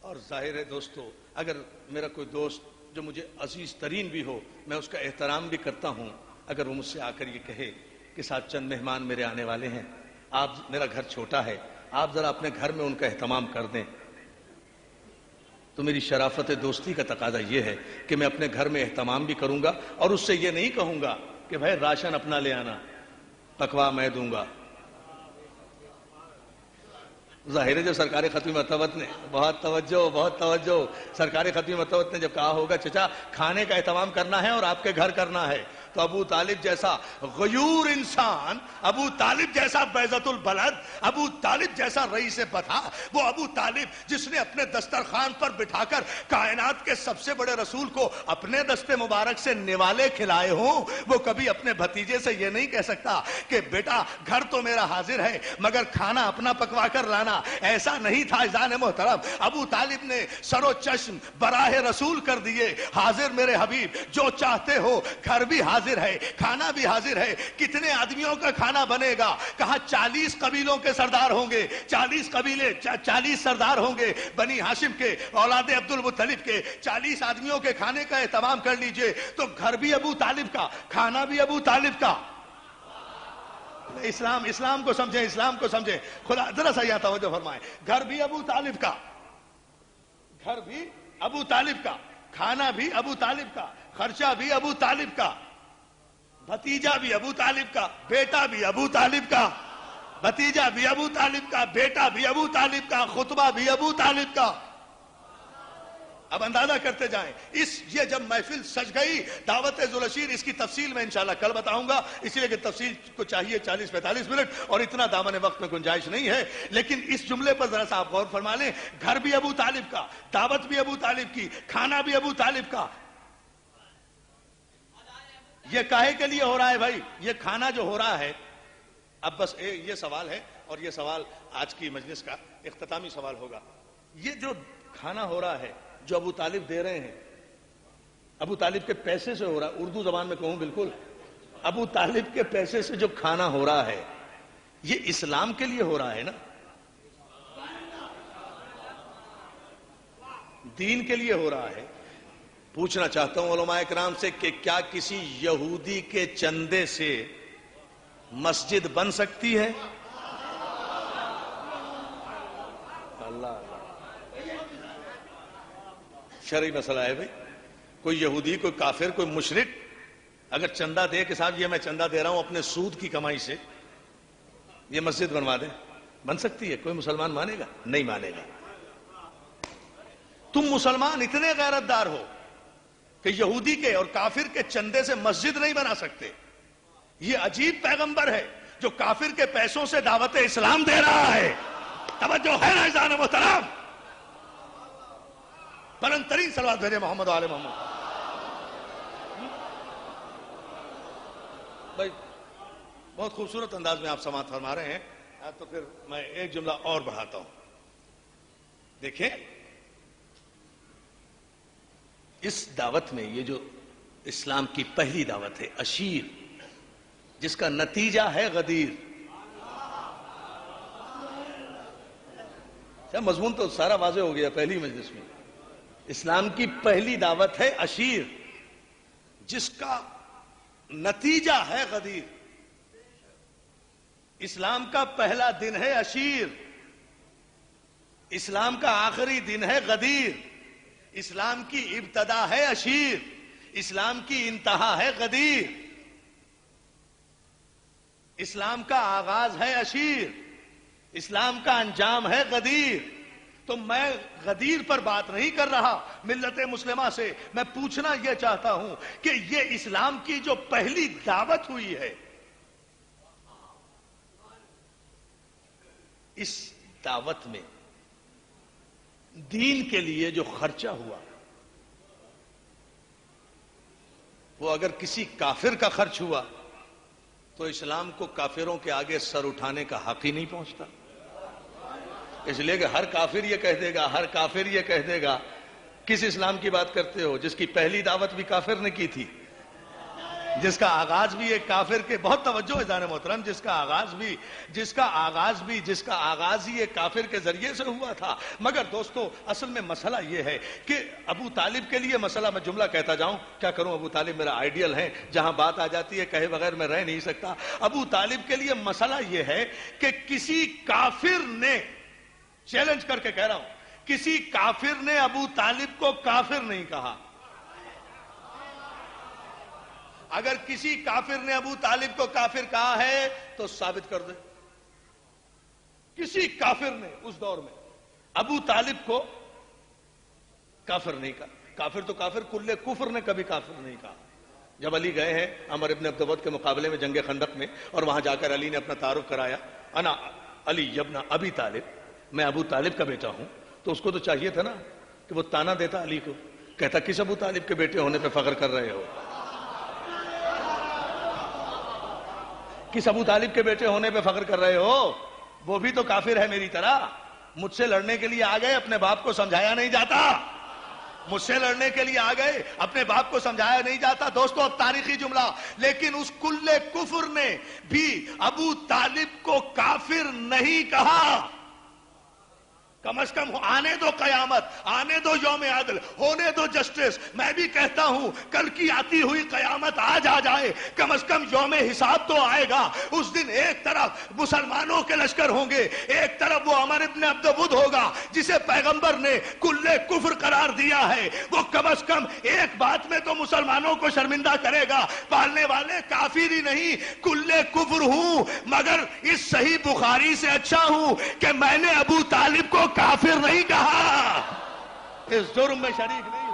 اور ظاہر ہے دوستو، اگر میرا کوئی دوست جو مجھے عزیز ترین بھی ہو، میں اس کا احترام بھی کرتا ہوں، اگر وہ مجھ سے آ کر یہ کہے کہ صاحب چند مہمان میرے آنے والے ہیں، آپ، میرا گھر چھوٹا ہے، آپ ذرا اپنے گھر میں ان کا اہتمام کر دیں، تو میری شرافت دوستی کا تقاضا یہ ہے کہ میں اپنے گھر میں اہتمام بھی کروں گا، اور اس سے یہ نہیں کہوں گا کہ بھائی راشن اپنا لے آنا، پکوا میں دوں گا۔ ظاہر ہے جو سرکار ختمی مرتبت نے، بہت توجہ، سرکار ختمی مرتبت نے جب کہا ہوگا چچا کھانے کا اہتمام کرنا ہے اور آپ کے گھر کرنا ہے، تو ابو طالب جیسا غیور انسان، ابو طالب جیسا بیضۃ البلد، ابو طالب جیسا رئیس بطحا، وہ ابو طالب جس نے اپنے دسترخوان پر بٹھا کر کائنات کے سب سے بڑے رسول کو اپنے دست مبارک سے نوالے کھلائے ہوں، وہ کبھی اپنے بھتیجے سے یہ نہیں کہہ سکتا کہ بیٹا گھر تو میرا حاضر ہے مگر کھانا اپنا پکوا کر لانا۔ ایسا نہیں تھا عزیزان محترم، ابو طالب نے سر و چشم براہ رسول کر دیے، حاضر میرے حبیب جو چاہتے ہو، گھر بھی حاضر ہے، کھانا بھی حاضر ہے، کتنے آدمیوں کا کھانا بنے گا؟ کہا 40 قبیلوں کے سردار ہوں گے، 40 قبیلے، 40 سردار ہوں گے، بنی ہاشم کے، اولاد عبد المطلب کے، 40 آدمیوں کے کھانے کا اہتمام کر لیجئے، تو گھر بھی ابو طالب کا، کھانا بھی ابو طالب کا۔ اسلام کو سمجھیں، اسلام کو سمجھیں، خدا ذرا سا یہ توجہ فرمائیں، گھر بھی ابو طالب کا، گھر بھی ابو طالب کا، کھانا بھی ابو طالب کا، خرچہ بھی ابو طالب کا، بھتیجا بھی ابو طالب کا، بیٹا بھی ابو طالب کا، بھتیجا بھی ابو طالب کا، بیٹا بھی ابو طالب کا، خطبہ بھی ابو طالب کا۔ اب اندازہ کرتے جائیں، یہ جب محفل سج گئی دعوت ذوالعشیر، اس کی تفصیل میں انشاءاللہ کل بتاؤں گا، اس لیے کہ تفصیل کو چاہیے 40-45 منٹ اور اتنا دامن وقت میں گنجائش نہیں ہے، لیکن اس جملے پر ذرا سا آپ غور فرما لیں، گھر بھی ابو طالب کا، دعوت بھی ابو طالب کی، کھانا بھی ابو طالب کا۔ یہ کاہے کے لیے ہو رہا ہے بھائی؟ یہ کھانا جو ہو رہا ہے، اب بس یہ سوال ہے، اور یہ سوال آج کی مجلس کا اختتامی سوال ہوگا، یہ جو کھانا ہو رہا ہے جو ابو طالب دے رہے ہیں، ابو طالب کے پیسے سے ہو رہا ہے، اردو زبان میں کہوں بالکل ابو طالب کے پیسے سے جو کھانا ہو رہا ہے، یہ اسلام کے لیے ہو رہا ہے نا، دین کے لیے ہو رہا ہے۔ پوچھنا چاہتا ہوں علماء اکرام سے کہ کیا کسی یہودی کے چندے سے مسجد بن سکتی ہے؟ اللہ شرعی مسئلہ ہے بھائی، کوئی یہودی، کوئی کافر، کوئی مشرک اگر چندہ دے کہ صاحب یہ میں چندہ دے رہا ہوں اپنے سود کی کمائی سے، یہ مسجد بنوا دے، بن سکتی ہے؟ کوئی مسلمان مانے گا؟ نہیں مانے گا۔ تم مسلمان اتنے غیرت دار ہو کہ یہودی کے اور کافر کے چندے سے مسجد نہیں بنا سکتے؟ یہ عجیب پیغمبر ہے جو کافر کے پیسوں سے دعوت اسلام دے رہا ہے۔ توجہ ہے نا عزیزان محترم؟ بلند ترین صلوات بھیجے محمد و آل محمد۔ بھائی بہت خوبصورت انداز میں آپ سماعت فرما رہے ہیں، تو پھر میں ایک جملہ اور بڑھاتا ہوں۔ دیکھیں اس دعوت میں، یہ جو اسلام کی پہلی دعوت ہے عشیر، جس کا نتیجہ ہے غدیر، مضمون تو سارا واضح ہو گیا پہلی مجلس میں، اسلام کی پہلی دعوت ہے عشیر جس کا نتیجہ ہے غدیر۔ اسلام کا پہلا دن ہے عشیر، اسلام کا آخری دن ہے غدیر، اسلام کی ابتدا ہے عشیر، اسلام کی انتہا ہے غدیر، اسلام کا آغاز ہے عشیر، اسلام کا انجام ہے غدیر۔ تو میں غدیر پر بات نہیں کر رہا ملت مسلمہ سے، میں پوچھنا یہ چاہتا ہوں کہ یہ اسلام کی جو پہلی دعوت ہوئی ہے، اس دعوت میں دین کے لیے جو خرچہ ہوا، وہ اگر کسی کافر کا خرچ ہوا تو اسلام کو کافروں کے آگے سر اٹھانے کا حق ہی نہیں پہنچتا، اس لیے کہ ہر کافر یہ کہہ دے گا، ہر کافر یہ کہہ دے گا، کس اسلام کی بات کرتے ہو جس کی پہلی دعوت بھی کافر نے کی تھی؟ جس کا آغاز بھی ایک کافر کے، بہت توجہ ہے جان محترم، جس کا آغاز ہی ایک کافر کے ذریعے سے ہوا تھا۔ مگر دوستو اصل میں مسئلہ یہ ہے کہ ابو طالب کے لیے مسئلہ، میں جملہ کہتا جاؤں، کیا کروں، ابو طالب میرا آئیڈیل ہے، جہاں بات آ جاتی ہے کہے بغیر میں رہ نہیں سکتا۔ ابو طالب کے لیے مسئلہ یہ ہے کہ کسی کافر نے، چیلنج کر کے کہہ رہا ہوں، کسی کافر نے ابو طالب کو کافر نہیں کہا۔ اگر کسی کافر نے ابو طالب کو کافر کہا ہے تو ثابت کر دے۔ کسی کافر نے اس دور میں ابو طالب کو کافر نہیں کہا۔ کافر تو کافر، کل کفر نے کبھی کافر نہیں کہا۔ جب علی گئے ہیں عمر ابن عبد ود کے مقابلے میں جنگ خندق میں، اور وہاں جا کر علی نے اپنا تعارف کرایا، انا علی ابن ابی طالب، میں ابو طالب کا بیٹا ہوں، تو اس کو تو چاہیے تھا نا کہ وہ تانا دیتا علی کو، کہتا کس ابو طالب کے بیٹے ہونے پہ فخر کر رہے ہو، کس ابو طالب کے بیٹے ہونے پہ فخر کر رہے ہو، وہ بھی تو کافر ہے میری طرح، مجھ سے لڑنے کے لیے آ گئے، اپنے باپ کو سمجھایا نہیں جاتا، مجھ سے لڑنے کے لیے آ گئے، اپنے باپ کو سمجھایا نہیں جاتا۔ دوستو اب تاریخی جملہ، لیکن اس کل کفر نے بھی ابو طالب کو کافر نہیں کہا۔ کم از کم آنے دو قیامت، آنے دو یوم عدل، ہونے دو جسٹس۔ میں بھی کہتا ہوں کل کی آتی ہوئی قیامت آج آ جائے، کم از کم یوم حساب تو آئے گا۔ اس دن ایک طرف مسلمانوں کے لشکر ہوں گے، ایک طرف وہ عمر ابن عبد ود ہوگا جسے پیغمبر نے کل کفر قرار دیا ہے۔ وہ کم از کم ایک بات میں تو مسلمانوں کو شرمندہ کرے گا، پالنے والے کافر ہی نہیں کل کفر ہوں، مگر اس صحیح بخاری سے اچھا ہوں کہ میں نے ابو طالب کو کافر نہیں کہا، اس جرم میں شریک نہیں